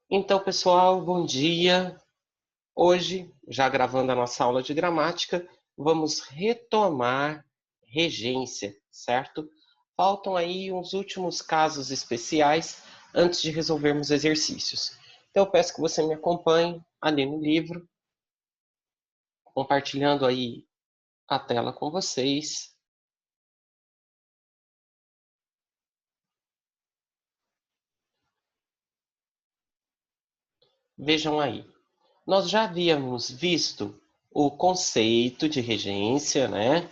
Então, pessoal, bom dia. Hoje, já gravando a nossa aula de gramática, vamos retomar regência, certo? Faltam aí uns últimos casos especiais antes de resolvermos exercícios. Então, eu peço que você me acompanhe ali no livro, compartilhando aí a tela com vocês. Vejam aí. Nós já havíamos visto o conceito de regência, né?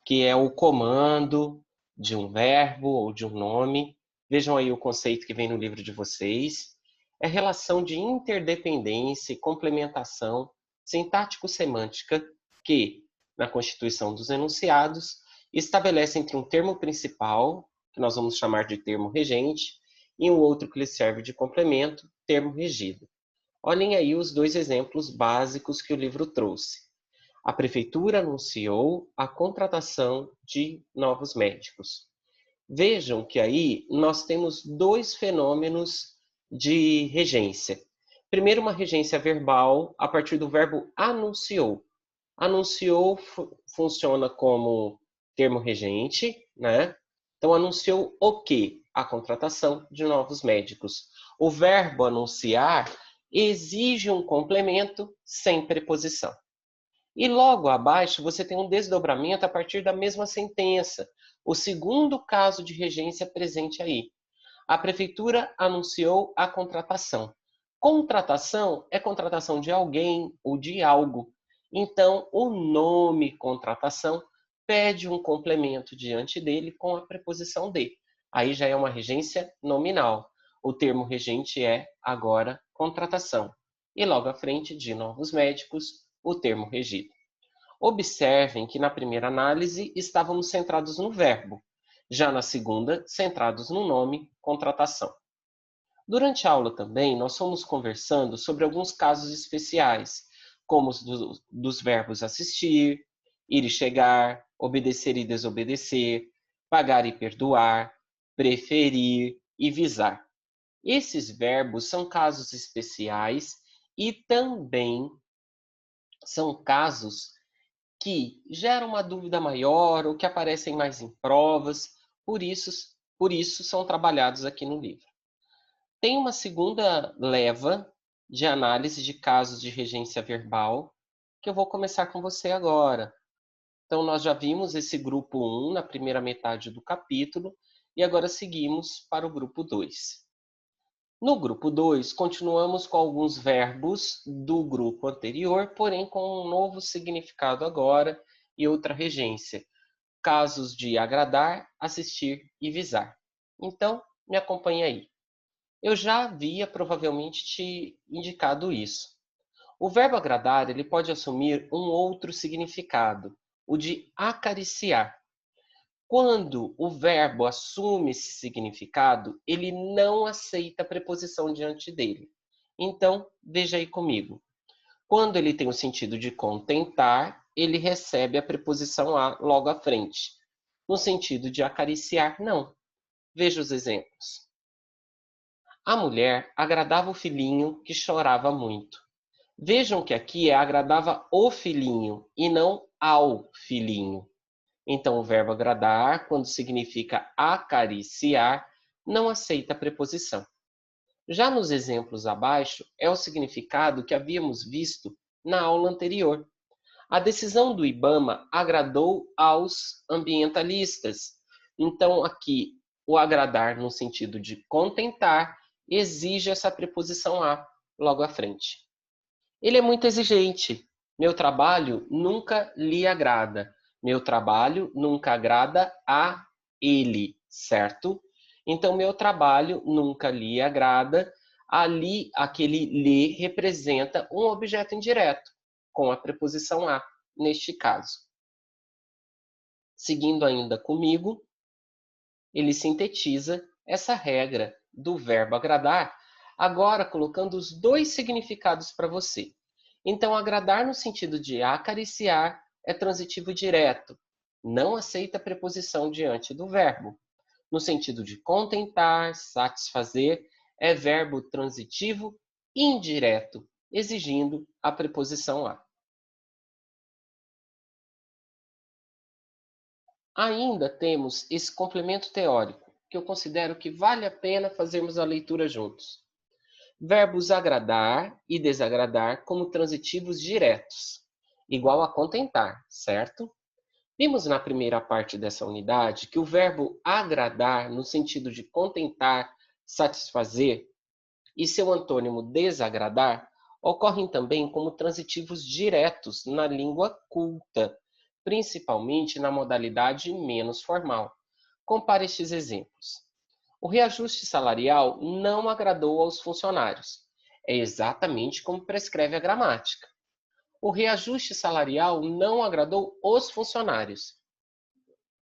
Que é o comando de um verbo ou de um nome. Vejam aí o conceito que vem no livro de vocês. É relação de interdependência e complementação sintático-semântica que, na constituição dos enunciados, estabelece entre um termo principal, que nós vamos chamar de termo regente, e um outro que lhe serve de complemento, termo regido. Olhem aí os dois exemplos básicos que o livro trouxe. A prefeitura anunciou a contratação de novos médicos. Vejam que aí nós temos dois fenômenos de regência. Primeiro, uma regência verbal a partir do verbo anunciou. Anunciou funciona como termo regente, né? Então, anunciou o quê? A contratação de novos médicos. O verbo anunciar exige um complemento sem preposição. E logo abaixo você tem um desdobramento a partir da mesma sentença. O segundo caso de regência presente aí. A prefeitura anunciou a contratação. Contratação é contratação de alguém ou de algo. Então, o nome contratação pede um complemento diante dele com a preposição de. Aí já é uma regência nominal. O termo regente é agora contratação. E logo à frente de novos médicos, o termo regido. Observem que na primeira análise estávamos centrados no verbo, já na segunda, centrados no nome, contratação. Durante a aula também, nós fomos conversando sobre alguns casos especiais, como os dos verbos assistir, ir e chegar, obedecer e desobedecer, pagar e perdoar, preferir e visar. Esses verbos são casos especiais e também são casos que geram uma dúvida maior ou que aparecem mais em provas, por isso, por isso são trabalhados aqui no livro. Tem uma segunda leva de análise de casos de regência verbal, que eu vou começar com você agora. Então, nós já vimos esse grupo 1 na primeira metade do capítulo, e agora seguimos para o grupo 2. No grupo 2, continuamos com alguns verbos do grupo anterior, porém com um novo significado agora e outra regência. Casos de agradar, assistir e visar. Então, me acompanhe aí. Eu já havia provavelmente te indicado isso. O verbo agradar, ele pode assumir um outro significado, o de acariciar. Quando o verbo assume esse significado, ele não aceita a preposição diante dele. Então, veja aí comigo. Quando ele tem o sentido de contentar, ele recebe a preposição a logo à frente. No sentido de acariciar, não. Veja os exemplos. A mulher agradava o filhinho que chorava muito. Vejam que aqui é agradava o filhinho e não ao filhinho. Então, o verbo agradar, quando significa acariciar, não aceita a preposição. Já nos exemplos abaixo, é o significado que havíamos visto na aula anterior. A decisão do IBAMA agradou aos ambientalistas. Então, aqui, o agradar no sentido de contentar exige essa preposição a logo à frente. Ele é muito exigente. Meu trabalho nunca lhe agrada. Meu trabalho nunca agrada a ele, certo? Então, meu trabalho nunca lhe agrada. Ali, aquele lhe representa um objeto indireto, com a preposição a, neste caso. Seguindo ainda comigo, ele sintetiza essa regra do verbo agradar, agora colocando os dois significados para você. Então, agradar no sentido de acariciar é transitivo direto, não aceita preposição diante do verbo. No sentido de contentar, satisfazer, é verbo transitivo indireto, exigindo a preposição a. Ainda temos esse complemento teórico, que eu considero que vale a pena fazermos a leitura juntos. Verbos agradar e desagradar como transitivos diretos, igual a contentar, certo? Vimos na primeira parte dessa unidade que o verbo agradar, no sentido de contentar, satisfazer, e seu antônimo desagradar, ocorrem também como transitivos diretos na língua culta, principalmente na modalidade menos formal. Compare estes exemplos. O reajuste salarial não agradou aos funcionários. É exatamente como prescreve a gramática. O reajuste salarial não agradou os funcionários.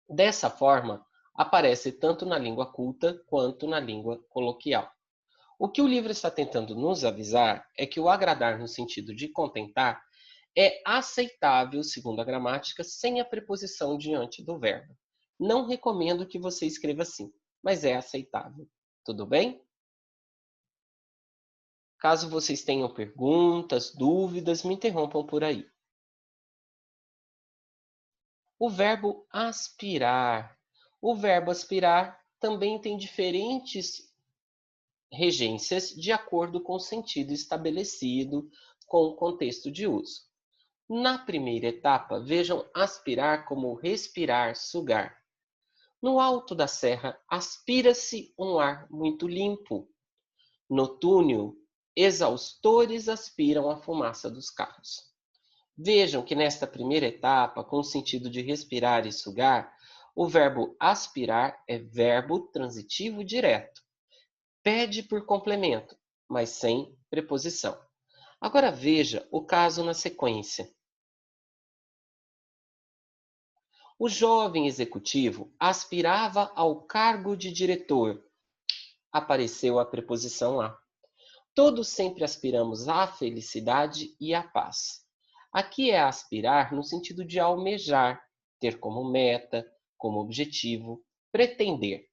Dessa forma, aparece tanto na língua culta quanto na língua coloquial. O que o livro está tentando nos avisar é que o agradar no sentido de contentar é aceitável, segundo a gramática, sem a preposição diante do verbo. Não recomendo que você escreva assim, mas é aceitável. Tudo bem? Caso vocês tenham perguntas, dúvidas, me interrompam por aí. O verbo aspirar. O verbo aspirar também tem diferentes regências de acordo com o sentido estabelecido com o contexto de uso. Na primeira etapa, vejam aspirar como respirar, sugar. No alto da serra, aspira-se um ar muito limpo. No túnel, exaustores aspiram a fumaça dos carros. Vejam que nesta primeira etapa, com o sentido de respirar e sugar, o verbo aspirar é verbo transitivo direto. Pede por complemento, mas sem preposição. Agora veja o caso na sequência. O jovem executivo aspirava ao cargo de diretor. Apareceu a preposição a. Todos sempre aspiramos à felicidade e à paz. Aqui é aspirar no sentido de almejar, ter como meta, como objetivo, pretender.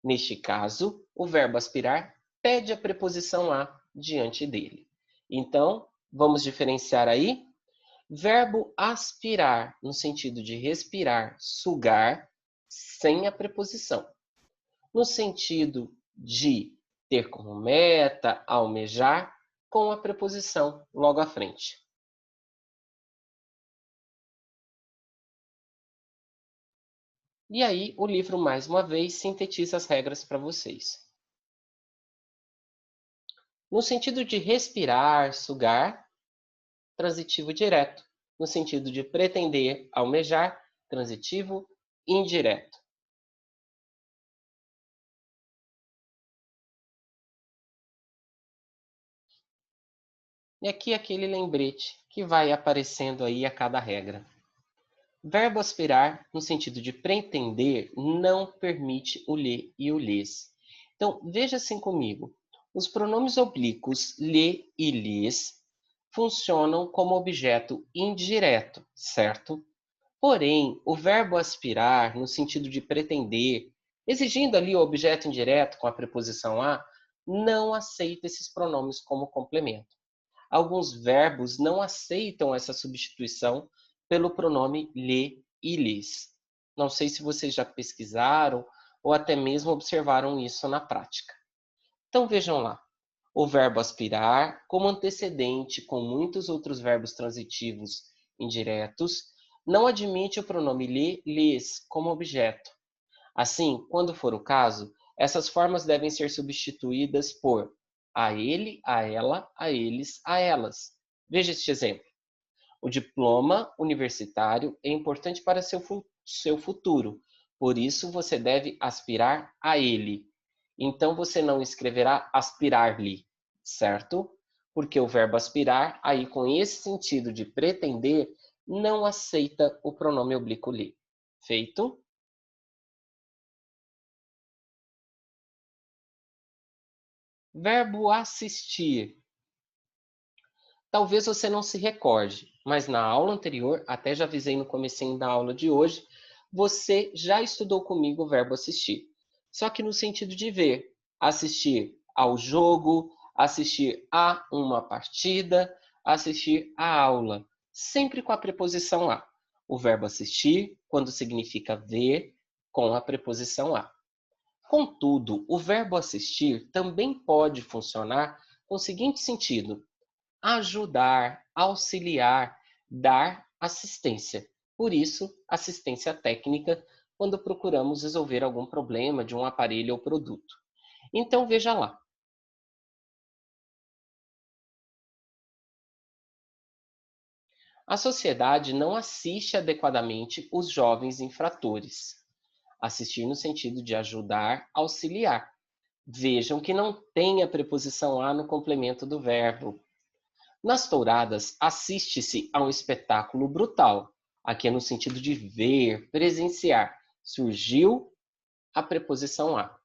Neste caso, o verbo aspirar pede a preposição a diante dele. Então, vamos diferenciar aí? Verbo aspirar, no sentido de respirar, sugar, sem a preposição. No sentido de ter como meta, almejar, com a preposição logo à frente. E aí, o livro, mais uma vez, sintetiza as regras para vocês. No sentido de respirar, sugar, transitivo direto. No sentido de pretender, almejar, transitivo indireto. E aqui aquele lembrete que vai aparecendo aí a cada regra. Verbo aspirar, no sentido de pretender, não permite o lhe e o lhes. Então, veja assim comigo. Os pronomes oblíquos lhe e lhes funcionam como objeto indireto, certo? Porém, o verbo aspirar, no sentido de pretender, exigindo ali o objeto indireto com a preposição a, não aceita esses pronomes como complemento. Alguns verbos não aceitam essa substituição pelo pronome lhe e lhes. Não sei se vocês já pesquisaram ou até mesmo observaram isso na prática. Então vejam lá. O verbo aspirar, como antecedente com muitos outros verbos transitivos indiretos, não admite o pronome lhe, lhes como objeto. Assim, quando for o caso, essas formas devem ser substituídas por a ele, a ela, a eles, a elas. Veja este exemplo. O diploma universitário é importante para seu futuro, por isso você deve aspirar a ele. Então você não escreverá aspirar-lhe, certo? Porque o verbo aspirar, aí com esse sentido de pretender, não aceita o pronome oblíquo lhe. Feito? Verbo assistir. Talvez você não se recorde, mas na aula anterior, até já avisei no comecinho da aula de hoje, você já estudou comigo o verbo assistir. Só que no sentido de ver. Assistir ao jogo, assistir a uma partida, assistir à aula, sempre com a preposição a. O verbo assistir, quando significa ver, com a preposição a. Contudo, o verbo assistir também pode funcionar com o seguinte sentido: ajudar, auxiliar, dar assistência. Por isso, assistência técnica, quando procuramos resolver algum problema de um aparelho ou produto. Então, veja lá. A sociedade não assiste adequadamente os jovens infratores. Assistir no sentido de ajudar, auxiliar. Vejam que não tem a preposição a no complemento do verbo. Nas touradas, assiste-se a um espetáculo brutal. Aqui é no sentido de ver, presenciar. Surgiu a preposição a.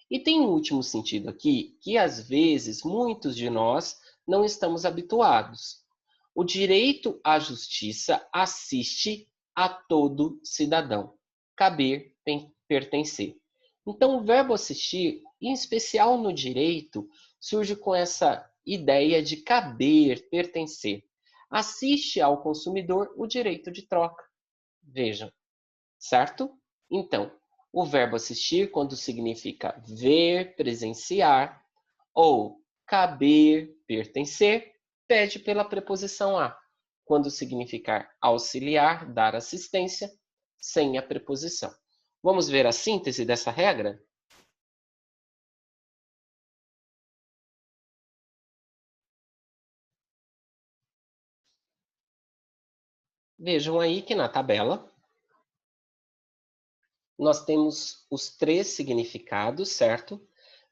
E tem um último sentido aqui, que às vezes muitos de nós não estamos habituados. O direito à justiça assiste a todo cidadão. Caber, pertencer. Então, o verbo assistir, em especial no direito, surge com essa ideia de caber, pertencer. Assiste ao consumidor o direito de troca. Vejam, certo? Então, o verbo assistir, quando significa ver, presenciar, ou caber, pertencer, pede pela preposição a, quando significar auxiliar, dar assistência, sem a preposição. Vamos ver a síntese dessa regra? Vejam aí que na tabela nós temos os 3 significados, certo?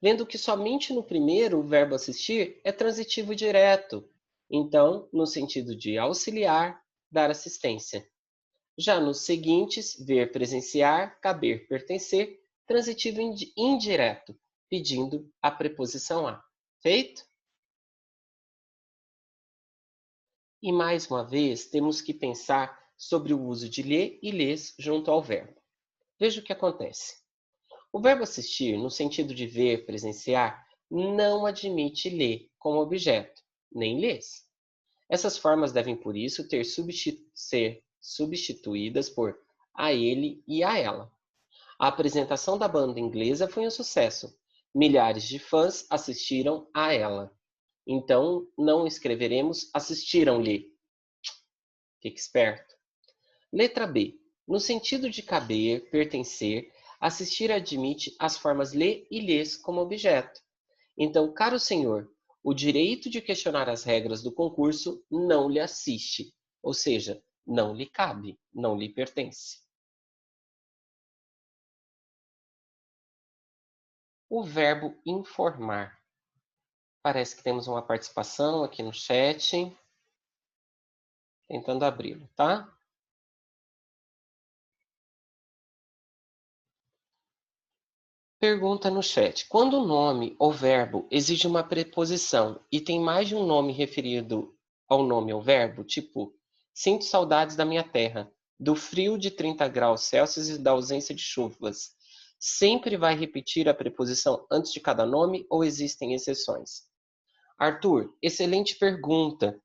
Vendo que somente no primeiro o verbo assistir é transitivo direto. Então, no sentido de auxiliar, dar assistência. Já nos seguintes, ver, presenciar, caber, pertencer, transitivo indireto, pedindo a preposição a. Feito? E mais uma vez, temos que pensar sobre o uso de lhe e lês junto ao verbo. Veja o que acontece. O verbo assistir, no sentido de ver, presenciar, não admite ler como objeto, nem lês. Essas formas devem, por isso, ser substituídas por a ele e a ela. A apresentação da banda inglesa foi um sucesso. Milhares de fãs assistiram a ela. Então, não escreveremos assistiram-lhe. Fique esperto. Letra B. No sentido de caber, pertencer, assistir admite as formas lhe e lhes como objeto. Então, caro senhor, o direito de questionar as regras do concurso não lhe assiste, ou seja, não lhe cabe, não lhe pertence. O verbo informar. Parece que temos uma participação aqui no chat. Tentando abri-lo, tá? Pergunta no chat. Quando o nome ou verbo exige uma preposição e tem mais de um nome referido ao nome ou verbo, tipo, sinto saudades da minha terra, do frio de 30 graus Celsius e da ausência de chuvas, sempre vai repetir a preposição antes de cada nome ou existem exceções? Arthur, excelente pergunta.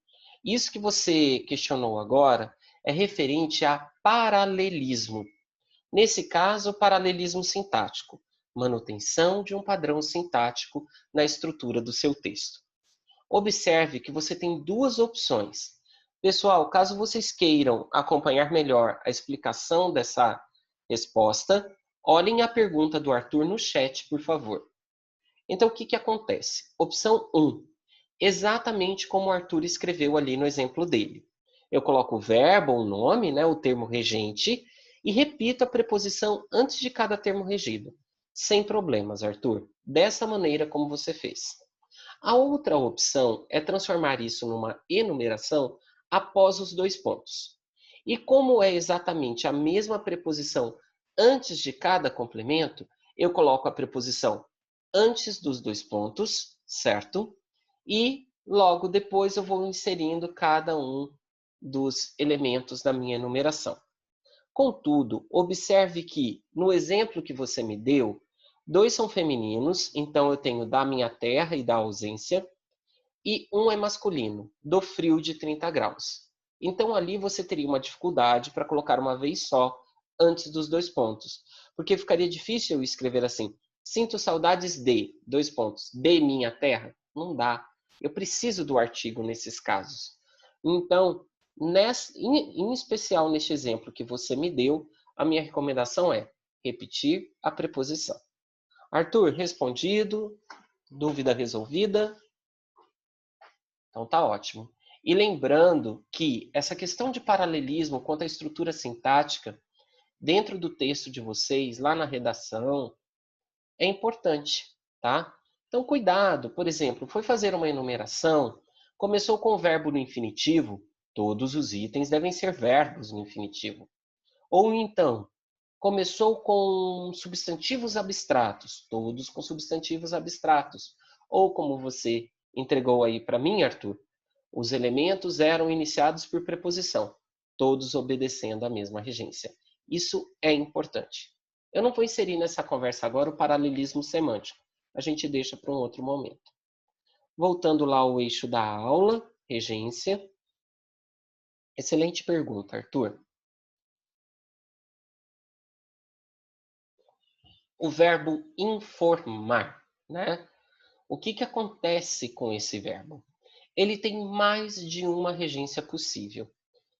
Isso que você questionou agora é referente a paralelismo. Nesse caso, paralelismo sintático, manutenção de um padrão sintático na estrutura do seu texto. Observe que você tem duas opções. Pessoal, caso vocês queiram acompanhar melhor a explicação dessa resposta, olhem a pergunta do Arthur no chat, por favor. Então, o que acontece? Opção 1. Exatamente como o Arthur escreveu ali no exemplo dele. Eu coloco o verbo ou o nome, né, o termo regente, e repito a preposição antes de cada termo regido. Sem problemas, Arthur. Dessa maneira como você fez. A outra opção é transformar isso numa enumeração após os 2 pontos. E como é exatamente a mesma preposição antes de cada complemento, eu coloco a preposição antes dos 2 pontos, certo? E logo depois eu vou inserindo cada um dos elementos da minha enumeração. Contudo, observe que no exemplo que você me deu, 2 são femininos, então eu tenho da minha terra e da ausência, e um é masculino, do frio de 30 graus. Então ali você teria uma dificuldade para colocar uma vez só antes dos 2 pontos, porque ficaria difícil eu escrever assim: sinto saudades de, 2 pontos, de minha terra. Não dá. Eu preciso do artigo nesses casos. Então, em especial neste exemplo que você me deu, a minha recomendação é repetir a preposição. Arthur, respondido, dúvida resolvida. Então tá ótimo. E lembrando que essa questão de paralelismo quanto à estrutura sintática, dentro do texto de vocês, lá na redação, é importante, tá? Então cuidado, por exemplo, foi fazer uma enumeração, começou com o verbo no infinitivo, todos os itens devem ser verbos no infinitivo. Ou então, começou com substantivos abstratos, todos com substantivos abstratos. Ou como você entregou aí para mim, Arthur, os elementos eram iniciados por preposição, todos obedecendo à mesma regência. Isso é importante. Eu não vou inserir nessa conversa agora o paralelismo semântico. A gente deixa para um outro momento. Voltando lá ao eixo da aula, regência. Excelente pergunta, Arthur. O verbo informar, né? O que acontece com esse verbo? Ele tem mais de uma regência possível.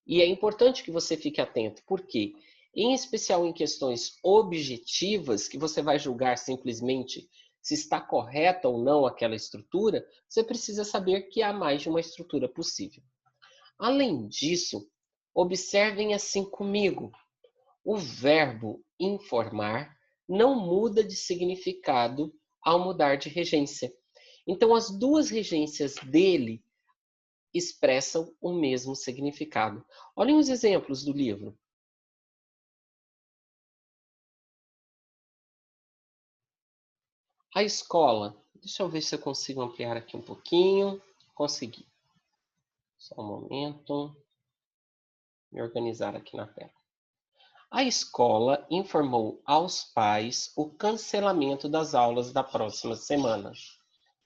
E é importante que você fique atento, porque, em especial em questões objetivas, que você vai julgar simplesmente se está correta ou não aquela estrutura, você precisa saber que há mais de uma estrutura possível. Além disso, observem assim comigo: o verbo informar não muda de significado ao mudar de regência. Então, as duas regências dele expressam o mesmo significado. Olhem os exemplos do livro. A escola. Deixa eu ver se eu consigo ampliar aqui um pouquinho. Consegui. Só um momento. Me organizar aqui na tela. A escola informou aos pais o cancelamento das aulas da próxima semana.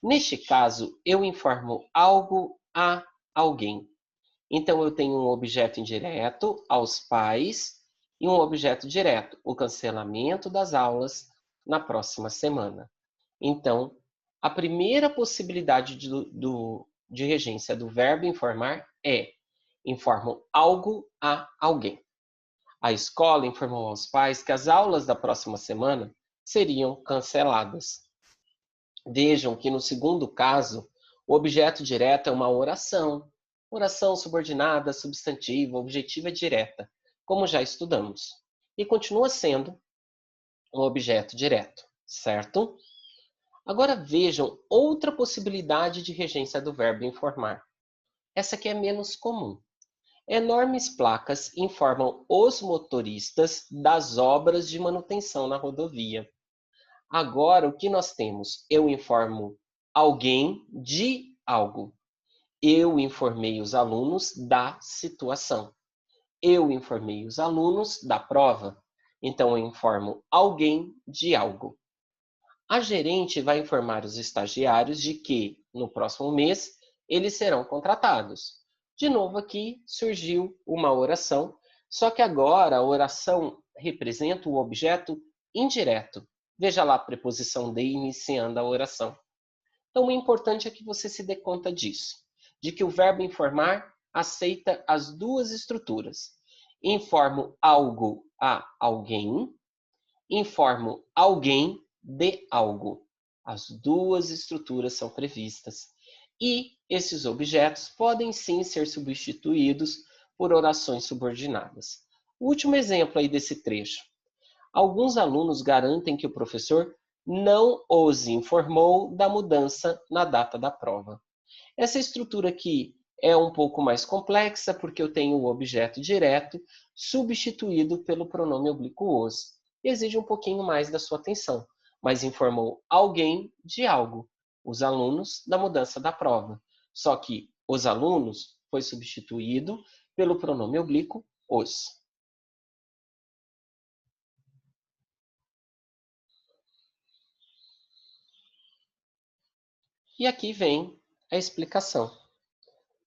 Neste caso, eu informo algo a alguém. Então, eu tenho um objeto indireto, aos pais, e um objeto direto, o cancelamento das aulas na próxima semana. Então, a primeira possibilidade de regência do verbo informar é: informo algo a alguém. A escola informou aos pais que as aulas da próxima semana seriam canceladas. Vejam que no segundo caso, o objeto direto é uma oração. Oração subordinada, substantiva, objetiva direta, como já estudamos. E continua sendo um objeto direto, certo? Agora vejam outra possibilidade de regência do verbo informar. Essa aqui é menos comum. Enormes placas informam os motoristas das obras de manutenção na rodovia. Agora, o que nós temos? Eu informo alguém de algo. Eu informei os alunos da situação. Eu informei os alunos da prova. Então, eu informo alguém de algo. A gerente vai informar os estagiários de que, no próximo mês, eles serão contratados. De novo aqui surgiu uma oração, só que agora a oração representa o objeto indireto. Veja lá a preposição de iniciando a oração. Então, o importante é que você se dê conta disso, de que o verbo informar aceita as duas estruturas. Informo algo a alguém, informo alguém de algo. As duas estruturas são previstas. E esses objetos podem sim ser substituídos por orações subordinadas. O último exemplo aí desse trecho. Alguns alunos garantem que o professor não os informou da mudança na data da prova. Essa estrutura aqui é um pouco mais complexa porque eu tenho o objeto direto substituído pelo pronome oblíquo os. Exige um pouquinho mais da sua atenção, mas informou alguém de algo, os alunos da mudança da prova. Só que os alunos foi substituído pelo pronome oblíquo os. E aqui vem a explicação.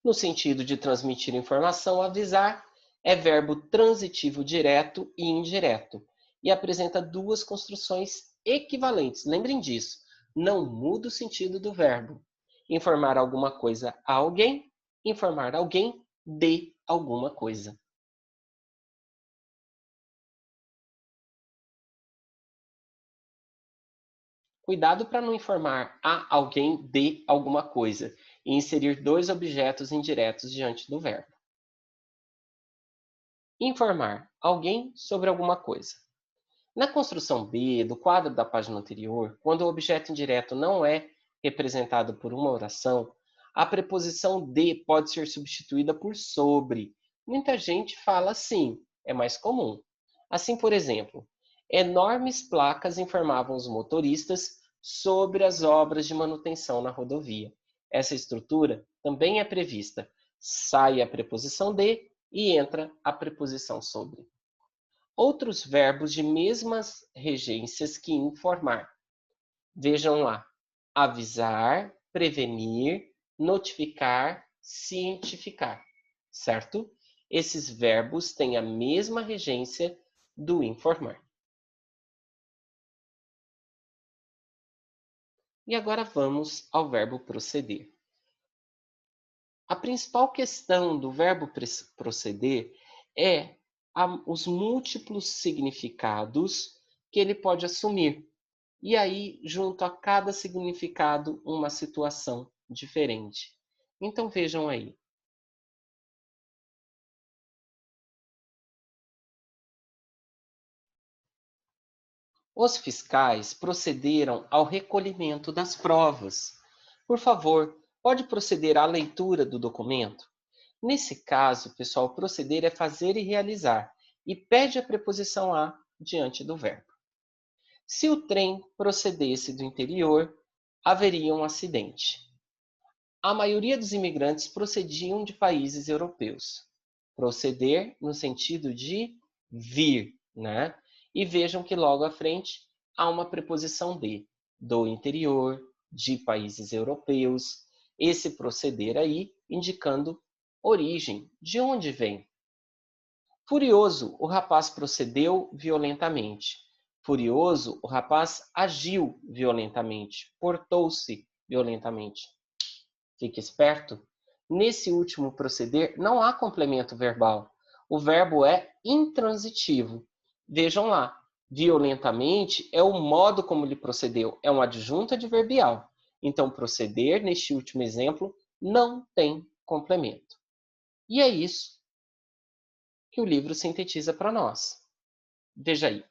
No sentido de transmitir informação, avisar é verbo transitivo direto e indireto e apresenta duas construções equivalentes. Lembrem disso, não muda o sentido do verbo. Informar alguma coisa a alguém, informar alguém de alguma coisa. Cuidado para não informar a alguém de alguma coisa e inserir dois objetos indiretos diante do verbo. Informar alguém sobre alguma coisa. Na construção B do quadro da página anterior, quando o objeto indireto não é representado por uma oração, a preposição de pode ser substituída por sobre. Muita gente fala assim, é mais comum. Assim, por exemplo, enormes placas informavam os motoristas sobre as obras de manutenção na rodovia. Essa estrutura também é prevista. Sai a preposição de e entra a preposição sobre. Outros verbos de mesmas regências que informar. Vejam lá: avisar, prevenir, notificar, cientificar. Certo? Esses verbos têm a mesma regência do informar. E agora vamos ao verbo proceder. A principal questão do verbo proceder é os múltiplos significados que ele pode assumir. E aí, junto a cada significado, uma situação diferente. Então vejam aí. Os fiscais procederam ao recolhimento das provas. Por favor, pode proceder à leitura do documento? Nesse caso, pessoal, proceder é fazer e realizar, e pede a preposição a diante do verbo. Se o trem procedesse do interior, haveria um acidente. A maioria dos imigrantes procediam de países europeus. Proceder no sentido de vir, né? E vejam que logo à frente há uma preposição de, do interior, de países europeus. Esse proceder aí indicando origem, de onde vem. Furioso, o rapaz procedeu violentamente. Furioso, o rapaz agiu violentamente, portou-se violentamente. Fique esperto. Nesse último proceder, não há complemento verbal. O verbo é intransitivo. Vejam lá. Violentamente é o modo como ele procedeu. É um adjunto adverbial. Então, proceder, neste último exemplo, não tem complemento. E é isso que o livro sintetiza para nós. Veja aí.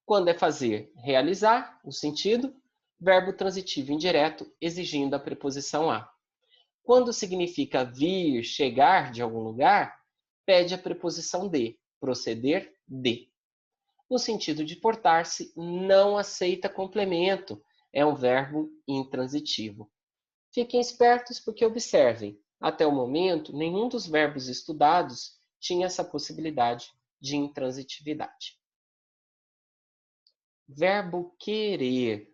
Quando é fazer, realizar, o sentido, verbo transitivo indireto, exigindo a preposição a. Quando significa vir, chegar de algum lugar, pede a preposição de, proceder de. No sentido de portar-se, não aceita complemento, é um verbo intransitivo. Fiquem espertos porque observem, até o momento, nenhum dos verbos estudados tinha essa possibilidade de intransitividade. Verbo querer.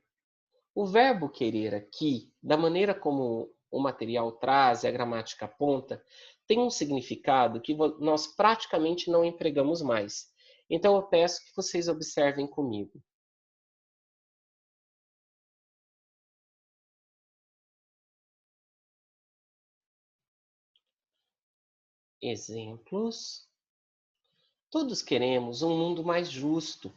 O verbo querer aqui, da maneira como o material traz e a gramática aponta, tem um significado que nós praticamente não empregamos mais. Então eu peço que vocês observem comigo. Exemplos. Todos queremos um mundo mais justo.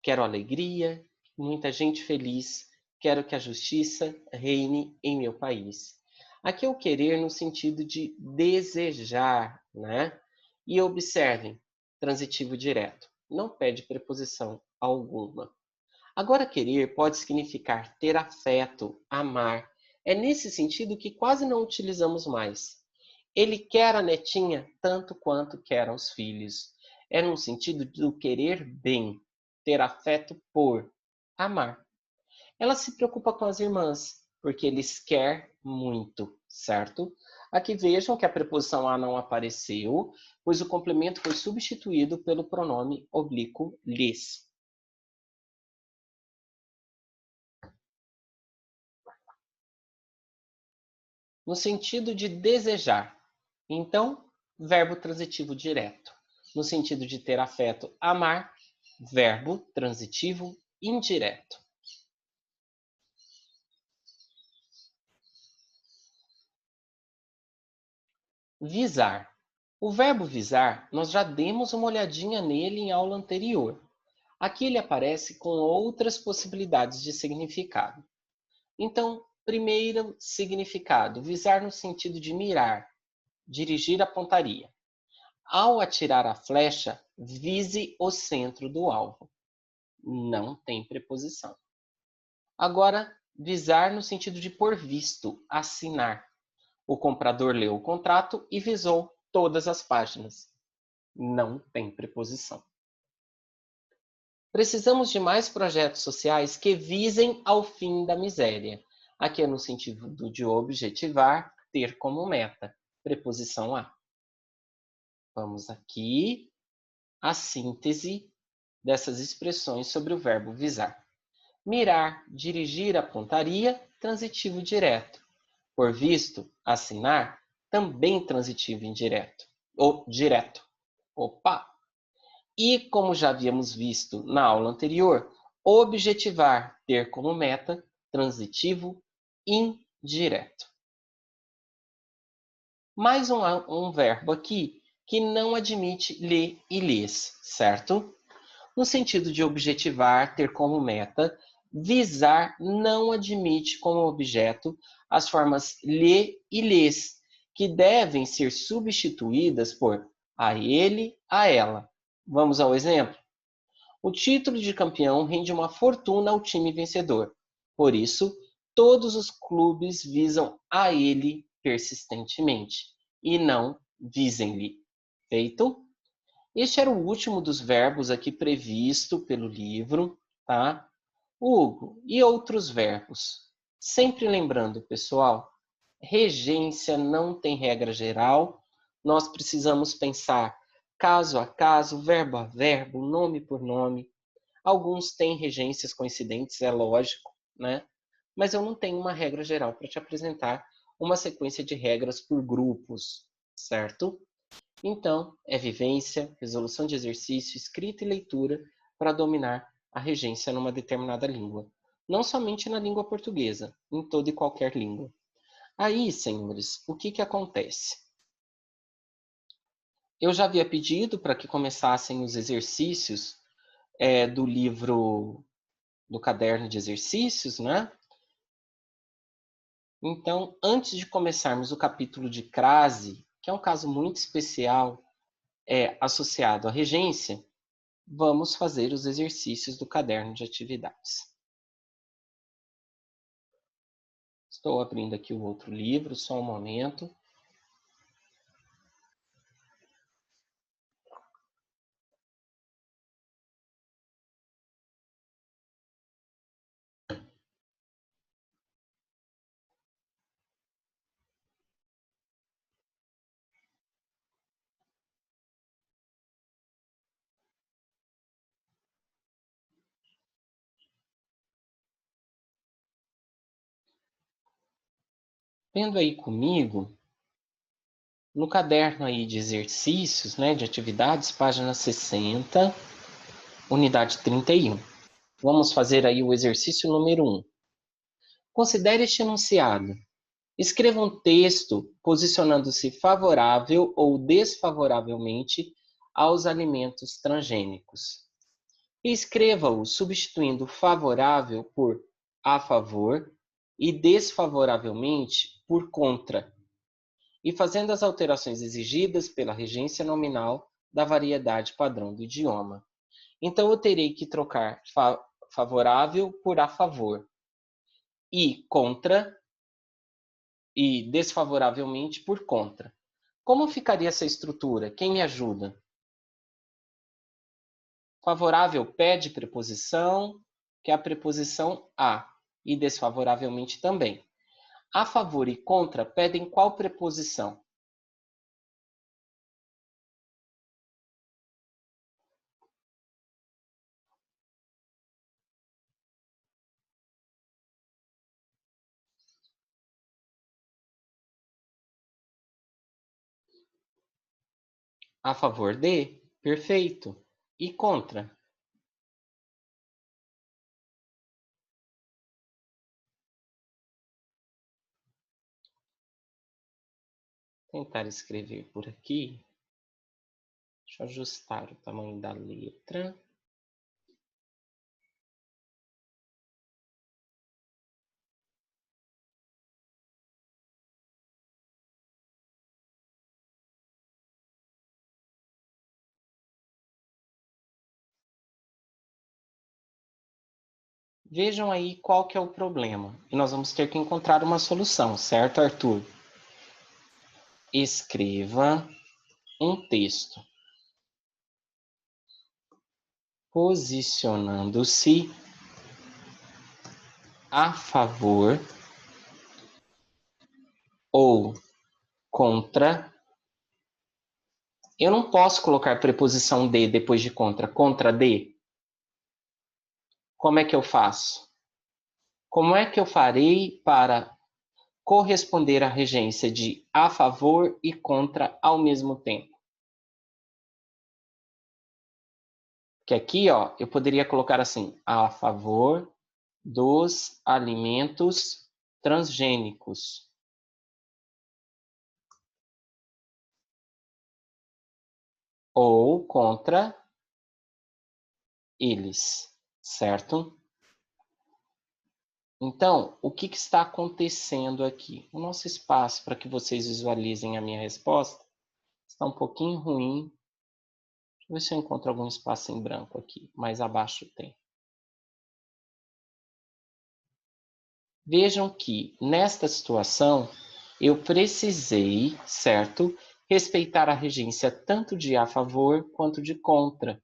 Quero alegria, muita gente feliz. Quero que a justiça reine em meu país. Aqui é o querer no sentido de desejar, né? E observem, transitivo direto, não pede preposição alguma. Agora, querer pode significar ter afeto, amar. É nesse sentido que quase não utilizamos mais. Ele quer a netinha tanto quanto quer os filhos. É no sentido do querer bem, ter afeto por, amar. Ela se preocupa com as irmãs, porque eles quer muito, certo? Aqui vejam que a preposição a não apareceu, pois o complemento foi substituído pelo pronome oblíquo lhes. no sentido de desejar. Então, verbo transitivo direto. No sentido de ter afeto, amar, verbo transitivo indireto. Visar. O verbo visar, nós já demos uma olhadinha nele em aula anterior. Aqui ele aparece com outras possibilidades de significado. Então, primeiro significado, visar no sentido de mirar, dirigir a pontaria. Ao atirar a flecha, vise o centro do alvo. Não tem preposição. Agora, visar no sentido de por visto, assinar. O comprador leu o contrato e visou todas as páginas. Não tem preposição. Precisamos de mais projetos sociais que visem ao fim da miséria. Aqui é no sentido de objetivar, ter como meta. Preposição a. Vamos aqui a síntese dessas expressões sobre o verbo visar. Mirar, dirigir a pontaria, transitivo direto. Por visto, assinar, também transitivo indireto. Ou direto. Opa! E, como já havíamos visto na aula anterior, objetivar, ter como meta, transitivo indireto. Mais um verbo aqui que não admite lê e lês, certo? No sentido de objetivar, ter como meta, visar não admite como objeto as formas lê e lês, que devem ser substituídas por a ele, a ela. Vamos ao exemplo? O título de campeão rende uma fortuna ao time vencedor. Por isso, todos os clubes visam a ele persistentemente, e não visem-lhe. Feito? Este era o último dos verbos aqui previsto pelo livro, tá? Hugo, e outros verbos? Sempre lembrando, pessoal, regência não tem regra geral, nós precisamos pensar caso a caso, verbo a verbo, nome por nome. Alguns têm regências coincidentes, é lógico, né? Mas eu não tenho uma regra geral para te apresentar uma sequência de regras por grupos, certo? Então, é vivência, resolução de exercício, escrita e leitura para dominar a regência numa determinada língua. Não somente na língua portuguesa, em toda e qualquer língua. Aí, senhores, o que acontece? Eu já havia pedido para que começassem os exercícios do livro, do caderno de exercícios, né? Então, antes de começarmos o capítulo de crase, que é um caso muito especial, associado à regência, vamos fazer os exercícios do caderno de atividades. Estou abrindo aqui o outro livro, só um momento. Vendo aí comigo, no caderno aí de exercícios, né, de atividades, página 60, unidade 31. Vamos fazer aí o exercício número 1. Considere este enunciado. Escreva um texto posicionando-se favorável ou desfavoravelmente aos alimentos transgênicos. E escreva-o substituindo favorável por a favor e desfavoravelmente por contra, e fazendo as alterações exigidas pela regência nominal da variedade padrão do idioma. Então, eu terei que trocar favorável por a favor e contra e desfavoravelmente por contra. Como ficaria essa estrutura? Quem me ajuda? Favorável pede preposição, que é a preposição a, e desfavoravelmente também. A favor e contra pedem qual preposição? A favor de? Perfeito. E contra? Tentar escrever por aqui. Deixa eu ajustar o tamanho da letra. Vejam aí qual que é o problema. E nós vamos ter que encontrar uma solução, certo, Arthur? Escreva um texto posicionando-se a favor ou contra. Eu não posso colocar preposição de depois de contra. Contra de. Como é que eu faço? Como é que eu farei para corresponder à regência de a favor e contra ao mesmo tempo? Que aqui, ó, eu poderia colocar assim, a favor dos alimentos transgênicos. Ou contra eles, certo? Então, o que está acontecendo aqui? O nosso espaço, para que vocês visualizem a minha resposta, está um pouquinho ruim. Deixa eu ver se eu encontro algum espaço em branco aqui. Mais abaixo tem. Vejam que, nesta situação, eu precisei, certo, respeitar a regência tanto de a favor quanto de contra.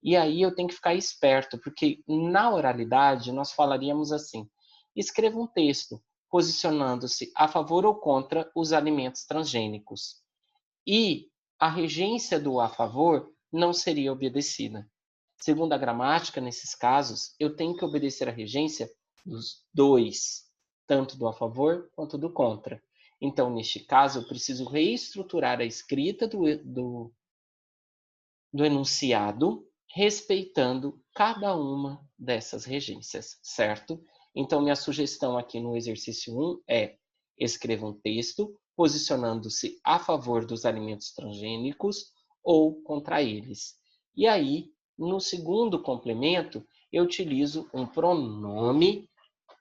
E aí eu tenho que ficar esperto, porque na oralidade nós falaríamos assim: escreva um texto posicionando-se a favor ou contra os alimentos transgênicos. E a regência do a favor não seria obedecida. Segundo a gramática, nesses casos, eu tenho que obedecer a regência dos dois, tanto do a favor quanto do contra. Então, neste caso, eu preciso reestruturar a escrita do enunciado, respeitando cada uma dessas regências, certo? Então, minha sugestão aqui no exercício 1 é: escreva um texto posicionando-se a favor dos alimentos transgênicos ou contra eles. E aí, no segundo complemento, eu utilizo um pronome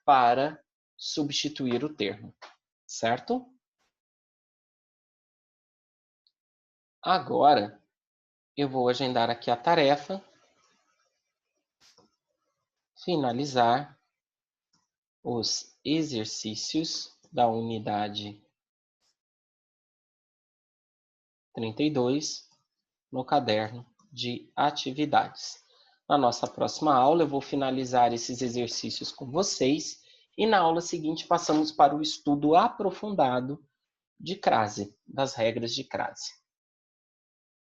para substituir o termo, certo? Agora, eu vou agendar aqui a tarefa, finalizar os exercícios da unidade 32 no caderno de atividades. Na nossa próxima aula, eu vou finalizar esses exercícios com vocês e na aula seguinte passamos para o estudo aprofundado de crase, das regras de crase.